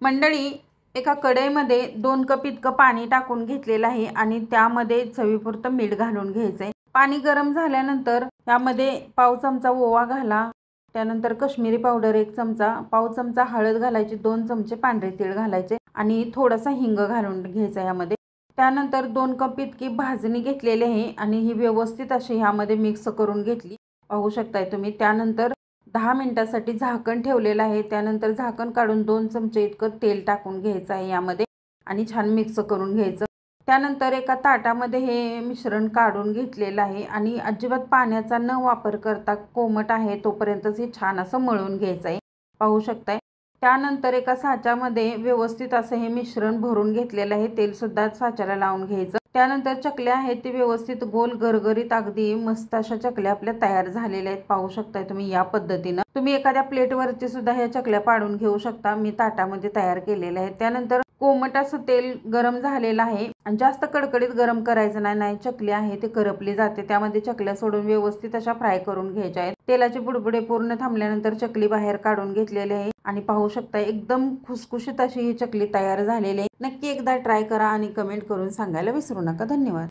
मंडळी, एका कढईमध्ये 2 कप इतकं पाणी टाकून घेतलेलं आहे आणि त्यामध्ये चवीपुरतं मीठ घालून घ्यायचंय। पाणी गरम झाल्यानंतर त्यामध्ये पाव चमचा ओवा घाला, त्यानंतर काश्मीरी पावडर 1 चमचा, पाव चमचा हळद घालायची, 2 चमचे पांढरे तीळ घालायचे आणि थोडासा हिंग घालून घ्यायचा यामध्ये। त्यानंतर 2 कप इतकी भाजणी घेतलेली आहे आणि ही व्यवस्थित अशी ह्यामध्ये मिक्स करून घेतली, पाहू शकताय तुम्ही। त्यानंतर 10 मिनिटांसाठी झाकण ठेवलेलं आहे। त्यानंतर झाकण काढून 2 चमचे इतकं तेल टाकून घ्यायचं आहे यामध्ये आणि छान मिक्स करून घ्यायचं। त्यानंतर एका ताटामध्ये हे मिश्रण काढून घेतलेलं आहे आणि अजिबात पाण्याचा न वापर करता कोमट आहे तोपर्यंतच हे छान असं मळून घ्यायचं आहे, पाहू शकताय। त्यानंतर एका साच्यामध्ये व्यवस्थित असं हे मिश्रण भरून घेतलेलं आहे, तेल सुद्धा साच्याला लावून घ्यायचं। त्यानंतर चकल्या आहेत ते व्यवस्थित गोल गरगरीत अगदी मस्त अशा चकल्या आपल्या तयार झालेल्या आहेत, पाहू शकताय तुम्ही। या पद्धतीने तुम्ही एखाद्या प्लेटवरती सुद्धा ह्या चकल्या पाडून घेऊ शकता, मी ताटामध्ये तयार केलेल्या आहेत। त्यानंतर कोमट असं तेल गरम झालेलं आहे आणि जास्त कडकडीत गरम करायचं नाही, चकली आहे ते करपली जाते। त्यामध्ये चकल्या सोडून व्यवस्थित अशा फ्राय करून घ्यायच्या आहेत। तेलाचे बुडबुडे पूर्ण थांबल्यानंतर चकली बाहेर काढून घेतलेली आहे आणि पाहू शकता एकदम खुसखुशीत अशी ही चकली तयार झालेली आहे। नक्की एकदा ट्राय करा आणि कमेंट करून सांगायला विसरू नका। धन्यवाद।